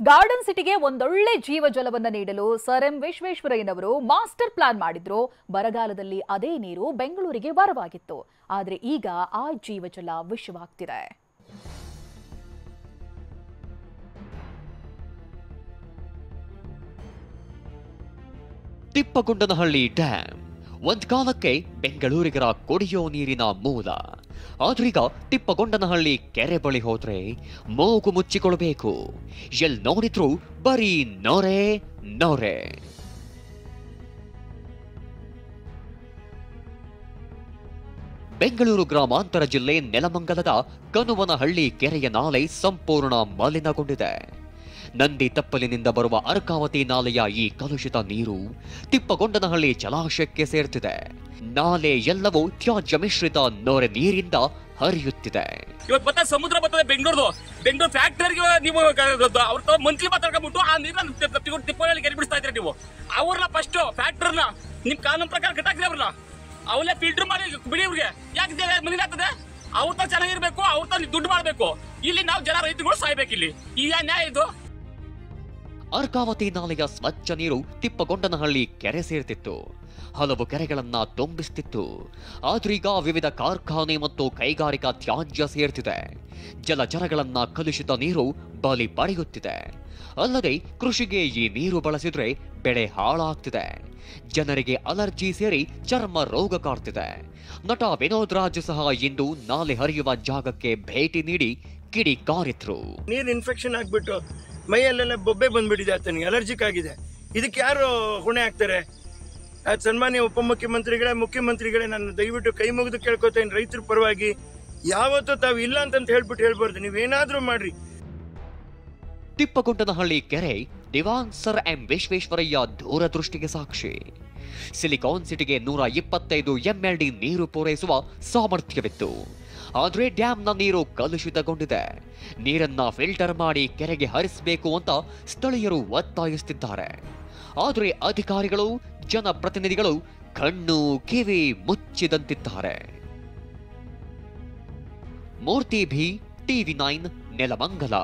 Garden ಸಿಟಿಗೆ ಒಂದೊಳ್ಳೆ ಜೀವಜಲವನ್ನ ನೀಡಲು ಸರ್ ಎಂ ವಿಶ್ವೇಶ್ವರಯ್ಯನವರು ಮಾಸ್ಟರ್ ಪ್ಲಾನ್ ಮಾಡಿದ್ರು. ಬರಗಾಲದಲ್ಲಿ ಅದೇ ನೀರು ಬೆಂಗಳೂರಿಗೆ ವರವಾಗಿತ್ತು. ಆದರೆ ಈಗ ಆ ಜೀವಜಲ ವಿಷವಾಗ್ತಿದೆ. ತಿಪ್ಪಗೊಂಡನಹಳ್ಳಿ ಡ್ಯಾಂ ಒಂದ್ ಕಾಲಕ್ಕೆ ಬೆಂಗಳೂರಿಗರ ಕುಡಿಯೋ ನೀರಿನ ಮೂಲ. ಆದ್ರೀಗ ತಿಪ್ಪಗೊಂಡನಹಳ್ಳಿ ಕೆರೆ ಬಳಿ ಹೋದ್ರೆ ಮೂಗು ಮುಚ್ಚಿಕೊಳ್ಬೇಕು. ಎಲ್ ನೋಡಿದ್ರು ಬರೀ ನೊರೆ ನೊರೆ. ಬೆಂಗಳೂರು ಗ್ರಾಮಾಂತರ ಜಿಲ್ಲೆ ನೆಲಮಂಗಲದ ಕನುವನಹಳ್ಳಿ ಕೆರೆಯ ನಾಲೆ ಸಂಪೂರ್ಣ ಮಲಿನಗೊಂಡಿದೆ. ನಂದಿ ತಪ್ಪಲಿನಿಂದ ಬರುವ ಅರ್ಕಾವತಿ ನಾಲೆಯ ಈ ಕಲುಷಿತ ನೀರು ತಿಪ್ಪಗೊಂಡನಹಳ್ಳಿ ಜಲಾಶಯಕ್ಕೆ ಸೇರ್ತಿದೆ. ನಾಲೆ ಎಲ್ಲವೂ ತ್ಯಾಜ್ಯ ಮಿಶ್ರಿತ ನೊರೆ ನೀರಿಂದ ಹರಿಯುತ್ತಿದೆ. ಇವತ್ತು ಬತ್ತ ಸಮುದ್ರ ಬರ್ತದೆ ಬೆಂಗಳೂರು ಫ್ಯಾಕ್ಟರಿಗೆ ನೀವು ಅವ್ರ ಮಂತ್ಲಿ ಮಾತಾಡ್ಕೊಂಡ್ಬಿಟ್ಟು ಆ ನೀರನ್ನ ತಿಪ್ಪಲ್ಲಿ ಕೆರೆ ಬಿಡಿಸ್ತಾ ಇದ್ರಿ ನೀವು. ಅವ್ರನ್ನ ಫಸ್ಟ್ ಫ್ಯಾಕ್ಟರ್ನ ನಿಮ್ ಕಾನೂನು ಪ್ರಕಾರ ಕಟ್ಟಾಕ್ರಿ. ಅವ್ರನ್ನ ಅವಲ್ಲೇ ಫಿಲ್ಟರ್ ಮಾಡಿ ಬಿಡಿ. ಅವ್ರಿಗೆ ಯಾಕೆ ಮಲಿನ ಆಗ್ತದೆ? ಅವ್ರ ತ ಚೆನ್ನಾಗಿರ್ಬೇಕು, ಅವ್ರ ತ ದುಡ್ಡು ಮಾಡ್ಬೇಕು. ಇಲ್ಲಿ ನಾವು ಜನ ರೈತರುಗಳು ಸಾಯ್ಬೇಕು. ಇಲ್ಲಿ ಈ ನ್ಯಾಯ ಇದು. ಅರ್ಕಾವತಿ ನಾಲೆಯ ಸ್ವಚ್ಛ ನೀರು ತಿಪ್ಪಗೊಂಡನಹಳ್ಳಿ ಕೆರೆ ಸೇರ್ತಿತ್ತು. ಹಲವು ಕೆರೆಗಳನ್ನ ತುಂಬಿಸ್ತಿತ್ತು. ಆದ್ರೀಗ ವಿವಿಧ ಕಾರ್ಖಾನೆ ಮತ್ತು ಕೈಗಾರಿಕಾ ತ್ಯಾಜ್ಯ ಸೇರ್ತಿದೆ. ಜಲಚರಗಳನ್ನ ಕಲುಷಿತ ನೀರು ಬಲಿ ಪಡೆಯುತ್ತಿದೆ. ಅಲ್ಲದೆ ಕೃಷಿಗೆ ಈ ನೀರು ಬಳಸಿದ್ರೆ ಬೆಳೆ ಹಾಳಾಗ್ತಿದೆ. ಜನರಿಗೆ ಅಲರ್ಜಿ ಸೇರಿ ಚರ್ಮ ರೋಗ ಕಾಡ್ತಿದೆ. ನಟ ವಿನೋದ್ ರಾಜ್ ಸಹ ಇಂದು ನಾಲೆ ಹರಿಯುವ ಜಾಗಕ್ಕೆ ಭೇಟಿ ನೀಡಿ ಕಿಡಿ ಕಾರಿದ್ರು. ನೀರು ಇನ್ಫೆಕ್ಷನ್ ಆಗ್ಬಿಟ್ಟು ಮೈಯಲ್ಲೆಲ್ಲ ಬೊಬ್ಬೆ ಬಂದ್ಬಿಟ್ಟಿದೆ, ಆತನಿಗೆ ಅಲರ್ಜಿಕ್ ಆಗಿದೆ. ಇದಕ್ಕೆ ಯಾರು ಹೊಣೆ ಆಗ್ತಾರೆ? ಸನ್ಮಾನ್ಯ ಉಪಮುಖ್ಯಮಂತ್ರಿಗಳೇ, ಮುಖ್ಯಮಂತ್ರಿಗಳೇ, ನಾನು ದಯವಿಟ್ಟು ಕೈ ಮುಗಿದು ಕೇಳ್ಕೊತೇನೆ, ರೈತರ ಪರವಾಗಿ ಯಾವತ್ತೂ ತಾವು ಇಲ್ಲ ಅಂತ ಹೇಳ್ಬಾರ್ದು. ನೀವೇನಾದ್ರೂ ಮಾಡ್ರಿ. ತಿಪ್ಪಗೊಂಡನಹಳ್ಳಿ ಕೆರೆ ದಿವಾನ್ ಸರ್ ಎಂ ವಿಶ್ವೇಶ್ವರಯ್ಯ ದೂರದೃಷ್ಟಿಗೆ ಸಾಕ್ಷಿ. ಸಿಲಿಕಾನ್ ಸಿಟಿಗೆ 125 MLD ನೀರು ಪೂರೈಸುವ ಸಾಮರ್ಥ್ಯವಿತ್ತು. ಆದ್ರೆ ಡ್ಯಾಂನ ನೀರು ಕಲುಷಿತಗೊಂಡಿದೆ. ನೀರನ್ನ ಫಿಲ್ಟರ್ ಮಾಡಿ ಕೆರೆಗೆ ಹರಿಸಬೇಕು ಅಂತ ಸ್ಥಳೀಯರು ಒತ್ತಾಯಿಸುತ್ತಿದ್ದಾರೆ. ಆದ್ರೆ ಅಧಿಕಾರಿಗಳು, ಜನಪ್ರತಿನಿಧಿಗಳು ಕಣ್ಣು ಕಿವಿ ಮುಚ್ಚಿದಂತಿದ್ದಾರೆ. ಮೂರ್ತಿ ಭಿ, TV9 ನೆಲಮಂಗಲ.